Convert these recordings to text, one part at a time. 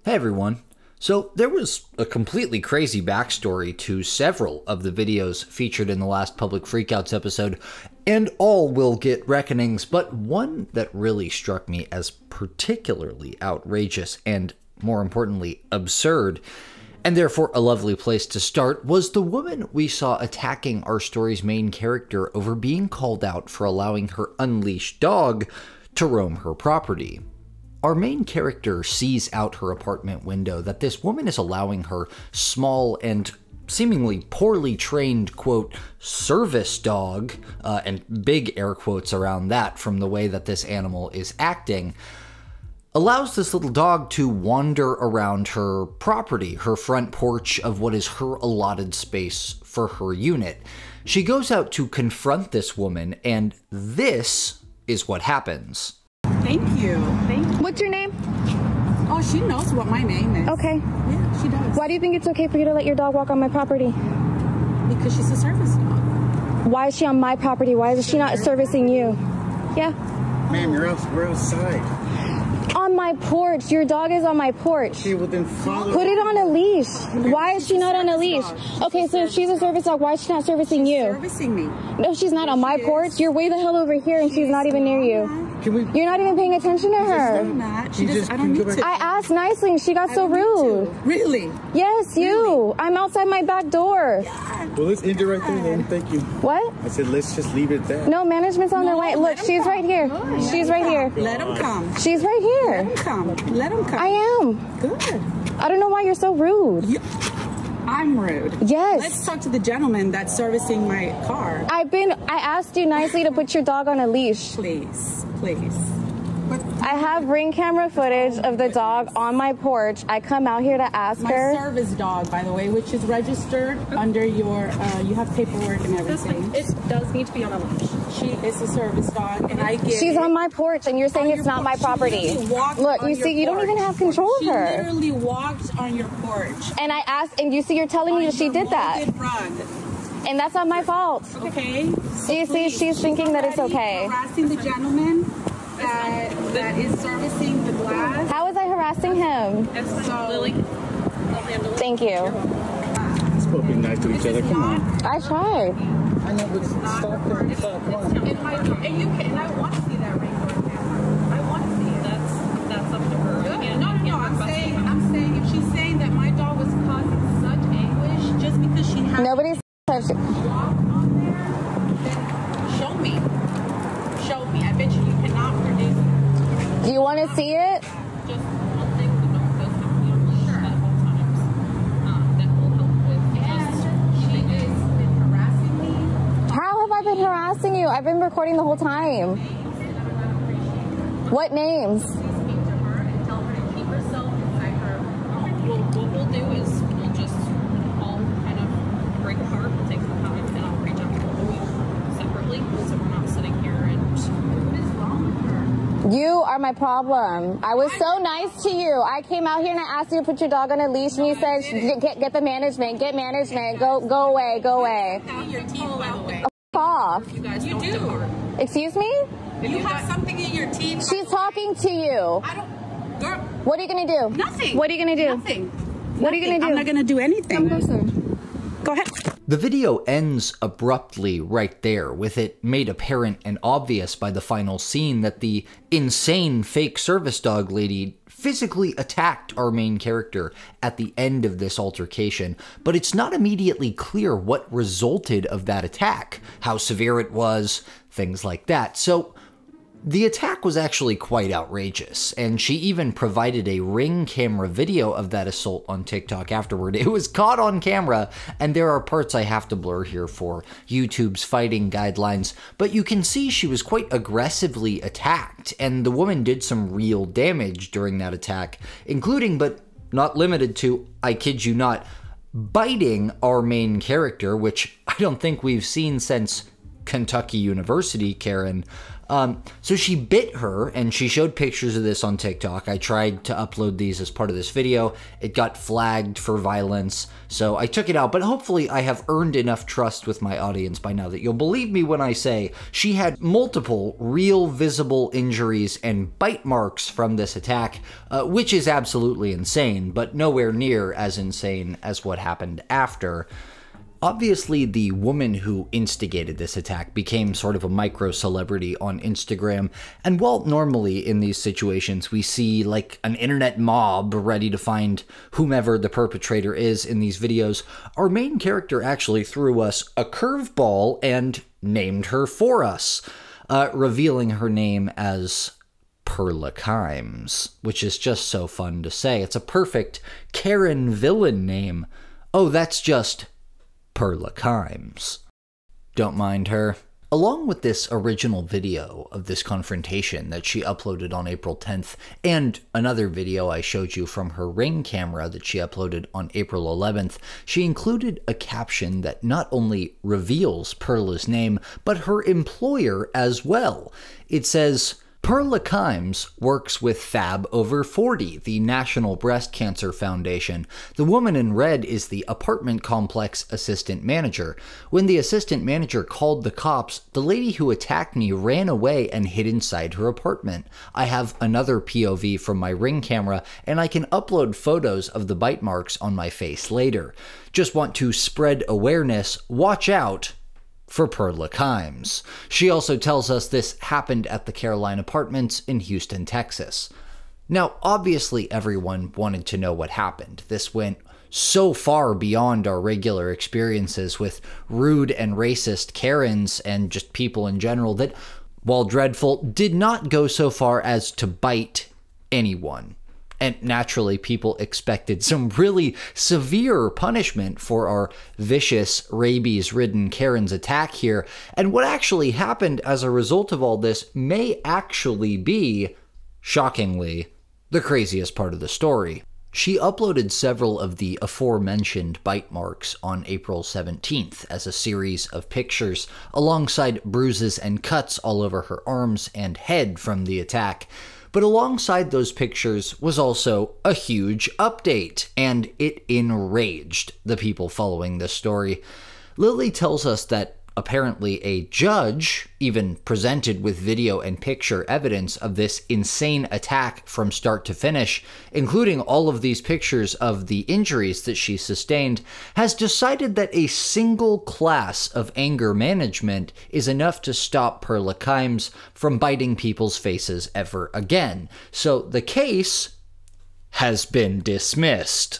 Hey everyone. So there was a completely crazy backstory to several of the videos featured in the last Public Freakouts episode, and all will get reckonings, but one that really struck me as particularly outrageous and, more importantly, absurd, and therefore a lovely place to start, was the woman we saw attacking our story's main character over being called out for allowing her unleashed dog to roam her property. Our main character sees out her apartment window that this woman is allowing her small and seemingly poorly trained, quote, service dog, and big air quotes around that from the way that this animal is acting, allows this little dog to wander around her property, her front porch of what is her allotted space for her unit. She goes out to confront this woman, and this is what happens. Thank you. What's your name? Oh, she knows what my name is. Okay. Yeah, she does. Why do you think it's okay for you to let your dog walk on my property? Because she's a service dog. Why is she on my property? Why is she not servicing you? Yeah. Ma'am, we're outside. On my porch. Your dog is on my porch. Okay, well then follow. Put it on a leash. Why is she not on a leash? Okay, so if she's a service dog, why is she not servicing you? Servicing me. No, she's not on my porch. You're way the hell over here and she's not even near you. You're not even paying attention to her. I'm not. She just, I don't need to. I asked nicely and she got so rude. Really? Yes, you. I'm outside my back door. Well, let's end it right there then. Thank you. What? I said let's just leave it at that. No, management's on their way. Look, she's right here. She's right here. Let them come. She's right here. Let them come. Let them come. I am. Good. I don't know why you're so rude. I'm rude. Yes. Let's talk to the gentleman that's servicing my car. I asked you nicely to put your dog on a leash. Please, please. I have ring camera footage of the dog on my porch. I come out here to ask her. My service dog, by the way, which is registered under your, you have paperwork and everything. It does need to be on a leash. She is a service dog, and I get She's on my porch, and you're saying it's not my property. Look, you see, you don't even have control of her. She literally walked on your porch. And I asked, and you see, you're telling me that she did that. And that's not my fault. Okay. So you see, she's thinking that it's okay. Harassing the gentleman that is servicing the glass. How was I harassing him? Lily. Thank you. We're supposed to be nice to each other. Come on. I tried. I know, but stop there. Stop. Come on. And I want to see that rainbow camera. I want to see it. That's up to her. No, I'm saying if she's saying that my dog was causing such anguish just because she had Nobody's touched it. walk on there, then show me. Show me. I bet you cannot predict. Do you want to see it? Just one thing that don't go through your leash at all times. That will help with She has been harassing me. How have I been harassing you? I've been recording the whole time. What names? Please speak to her and tell her to keep herself inside her. Well, what we'll do is we'll just all kind of break apart. We'll take some time and I'll reach out to both of you separately so we're not sitting here and What is wrong with her? You are my problem. I was so nice to you. I came out here and I asked you to put your dog on a leash and you said, get the management, get management, go away, go away. Your teeth, by the way. Off. you guys You don't do. depart. Excuse me? You have something in your teeth. She's talking to you. I don't. Girl. What are you going to do? Nothing. What are you going to do? Nothing. What are you going to do? I'm not going to do anything. Come closer. Go ahead. The video ends abruptly right there, with it made apparent and obvious by the final scene that the insane fake service dog lady physically attacked our main character at the end of this altercation, but it's not immediately clear what resulted of that attack, how severe it was, things like that. So the attack was actually quite outrageous, and she even provided a Ring camera video of that assault on TikTok afterward. It was caught on camera, and there are parts I have to blur here for YouTube's fighting guidelines, but you can see she was quite aggressively attacked, and the woman did some real damage during that attack, including, but not limited to, I kid you not, biting our main character, which I don't think we've seen since Kentucky University, Karen. So she bit her, and she showed pictures of this on TikTok. I tried to upload these as part of this video. It got flagged for violence, so I took it out, but hopefully I have earned enough trust with my audience by now that you'll believe me when I say she had multiple real visible injuries and bite marks from this attack, which is absolutely insane, but nowhere near as insane as what happened after. Obviously, the woman who instigated this attack became sort of a micro-celebrity on Instagram, and while normally in these situations we see like an internet mob ready to find whomever the perpetrator is in these videos, our main character actually threw us a curveball and named her for us, revealing her name as Perla Kimes, which is just so fun to say. It's a perfect Karen villain name. Oh, that's just Perla Kimes. Don't mind her. Along with this original video of this confrontation that she uploaded on April 10th, and another video I showed you from her Ring camera that she uploaded on April 11th, she included a caption that not only reveals Perla's name, but her employer as well. It says, Perla Kimes works with Fab Over 40, the National Breast Cancer Foundation. The woman in red is the apartment complex assistant manager. When the assistant manager called the cops, the lady who attacked me ran away and hid inside her apartment. I have another POV from my Ring camera, and I can upload photos of the bite marks on my face later. Just want to spread awareness. Watch out for Perla Kimes. She also tells us this happened at the Caroline Apartments in Houston, Texas. Now, obviously everyone wanted to know what happened. This went so far beyond our regular experiences with rude and racist Karens and just people in general that, while dreadful, did not go so far as to bite anyone. And naturally, people expected some really severe punishment for our vicious, rabies-ridden Karen's attack here. And what actually happened as a result of all this may actually be, shockingly, the craziest part of the story. She uploaded several of the aforementioned bite marks on April 17th as a series of pictures, alongside bruises and cuts all over her arms and head from the attack. But alongside those pictures was also a huge update, and it enraged the people following this story. Lily tells us that apparently a judge even presented with video and picture evidence of this insane attack from start to finish, including all of these pictures of the injuries that she sustained, has decided that a single class of anger management is enough to stop Perla Kimes from biting people's faces ever again. So the case has been dismissed.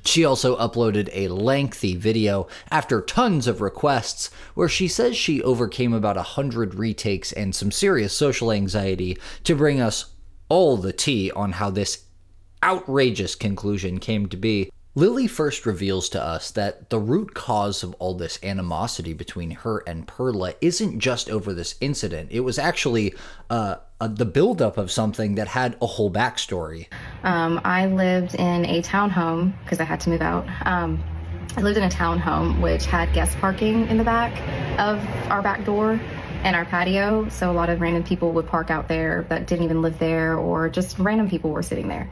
She also uploaded a lengthy video after tons of requests where she says she overcame about 100 retakes and some serious social anxiety to bring us all the tea on how this outrageous conclusion came to be. Lily first reveals to us that the root cause of all this animosity between her and Perla isn't just over this incident. It was actually the buildup of something that had a whole backstory. I lived in a townhome because I had to move out. I lived in a townhome which had guest parking in the back of our back door and our patio. So a lot of random people would park out there that didn't even live there, or just random people were sitting there.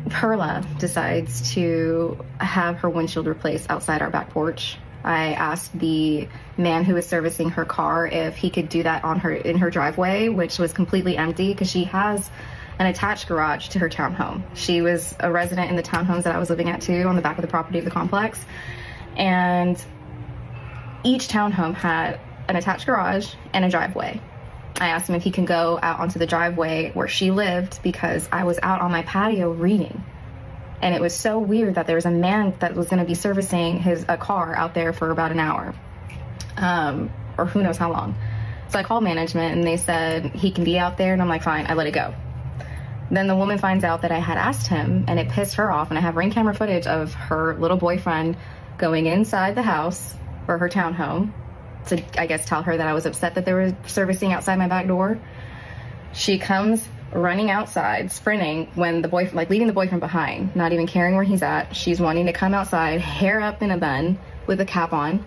Perla decides to have her windshield replaced outside our back porch. I asked the man who was servicing her car if he could do that in her driveway, which was completely empty because she has an attached garage to her townhome. She was a resident in the townhomes that I was living at too, on the back of the property of the complex. And each townhome had an attached garage and a driveway. I asked him if he can go out onto the driveway where she lived because I was out on my patio reading. And it was so weird that there was a man that was going to be servicing a car out there for about an hour, or who knows how long. So I called management and they said he can be out there, and I'm like, fine, I let it go. Then the woman finds out that I had asked him, and it pissed her off, and I have Ring camera footage of her little boyfriend going inside the house or her townhome to, I guess, tell her that I was upset that they were servicing outside my back door. She comes running outside, sprinting, when the boyfriend, like leaving the boyfriend behind, not even caring where he's at. She's wanting to come outside, hair up in a bun with a cap on,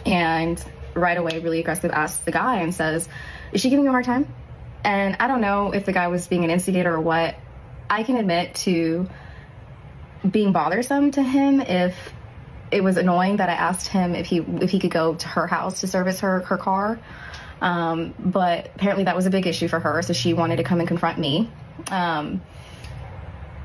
and right away, really aggressive, asks the guy and says, "Is she giving you a hard time?" And I don't know if the guy was being an instigator or what. I can admit to being bothersome to him if it was annoying that I asked him if he could go to her house to service her car. But apparently that was a big issue for her, so she wanted to come and confront me.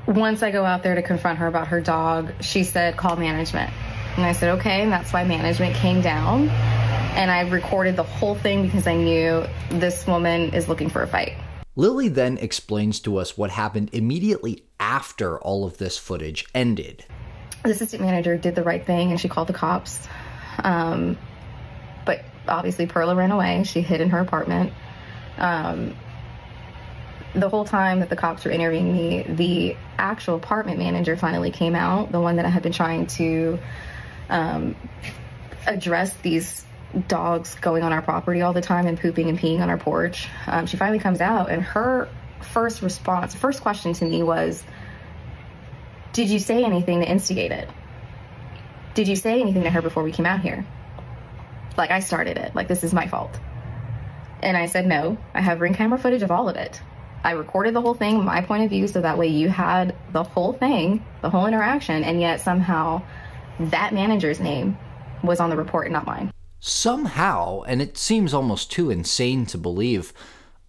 Once I go out there to confront her about her dog, she said, "Call management." And I said, okay, and that's why management came down. And I recorded the whole thing because I knew this woman is looking for a fight. Lily then explains to us what happened immediately after all of this footage ended. The assistant manager did the right thing and she called the cops. But obviously Perla ran away. She hid in her apartment. The whole time that the cops were interviewing me, the actual apartment manager finally came out, the one that I had been trying to address these dogs going on our property all the time and pooping and peeing on our porch. She finally comes out, and her first question to me was, "Did you say anything to instigate it? Did you say anything to her before we came out here? Like, I started it. Like, this is my fault." And I said, "No, I have ring camera footage of all of it. I recorded the whole thing, my point of view, so that way you had the whole thing, the whole interaction, and yet somehow that manager's name was on the report and not mine." Somehow, and it seems almost too insane to believe,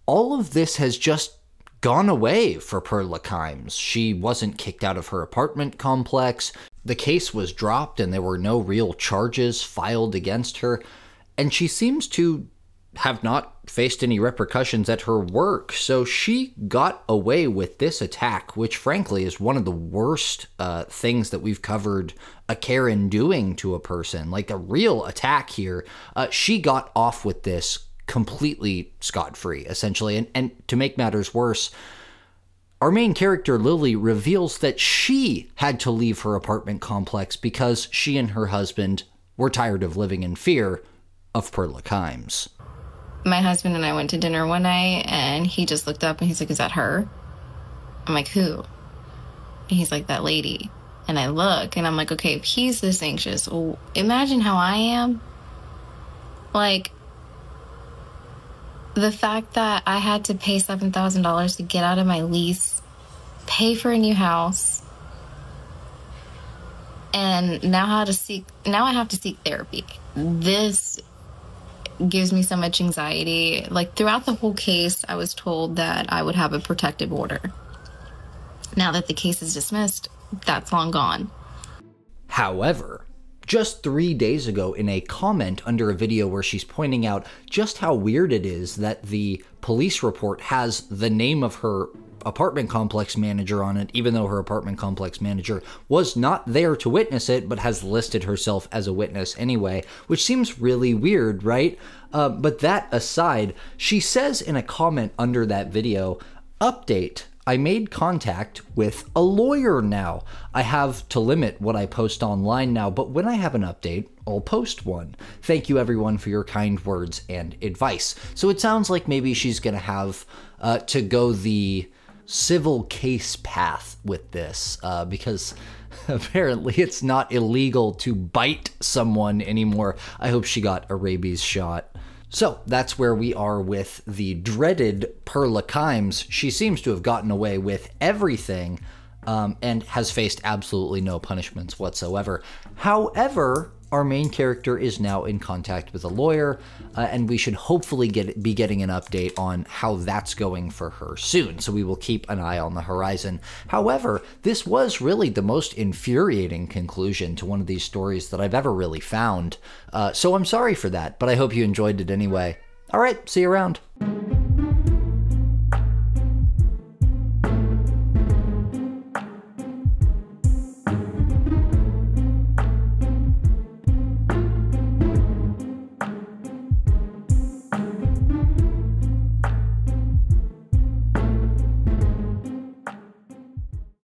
all of this has just gone away for Perla Kimes. She wasn't kicked out of her apartment complex, the case was dropped, and there were no real charges filed against her, and she seems to have not faced any repercussions at her work. So she got away with this attack, which frankly is one of the worst things that we've covered a Karen doing to a person. Like a real attack here. She got off with this completely scot-free, essentially. And to make matters worse, our main character, Lily, reveals that she had to leave her apartment complex because she and her husband were tired of living in fear of Perla Kimes. My husband and I went to dinner one night, and he just looked up and he's like, "Is that her?" I'm like, "Who?" And he's like, "That lady." And I look and I'm like, okay, if he's this anxious, well, imagine how I am. Like, the fact that I had to pay $7,000 to get out of my lease, pay for a new house, and now I have to seek therapy. This gives me so much anxiety. Like, throughout the whole case, I was told that I would have a protective order. Now that the case is dismissed, that's long gone. However, just 3 days ago, in a comment under a video where she's pointing out just how weird it is that the police report has the name of her apartment complex manager on it, even though her apartment complex manager was not there to witness it, but has listed herself as a witness anyway, which seems really weird, right? But that aside, she says in a comment under that video, "Update, I made contact with a lawyer now. I have to limit what I post online now, but when I have an update, I'll post one. Thank you everyone for your kind words and advice." So it sounds like maybe she's gonna have to go the civil case path with this, because apparently it's not illegal to bite someone anymore. I hope she got a rabies shot. So that's where we are with the dreaded Perla Kimes. She seems to have gotten away with everything and has faced absolutely no punishments whatsoever. However, our main character is now in contact with a lawyer, and we should hopefully be getting an update on how that's going for her soon, so we will keep an eye on the horizon. However, this was really the most infuriating conclusion to one of these stories that I've ever really found, so I'm sorry for that, but I hope you enjoyed it anyway. All right, see you around.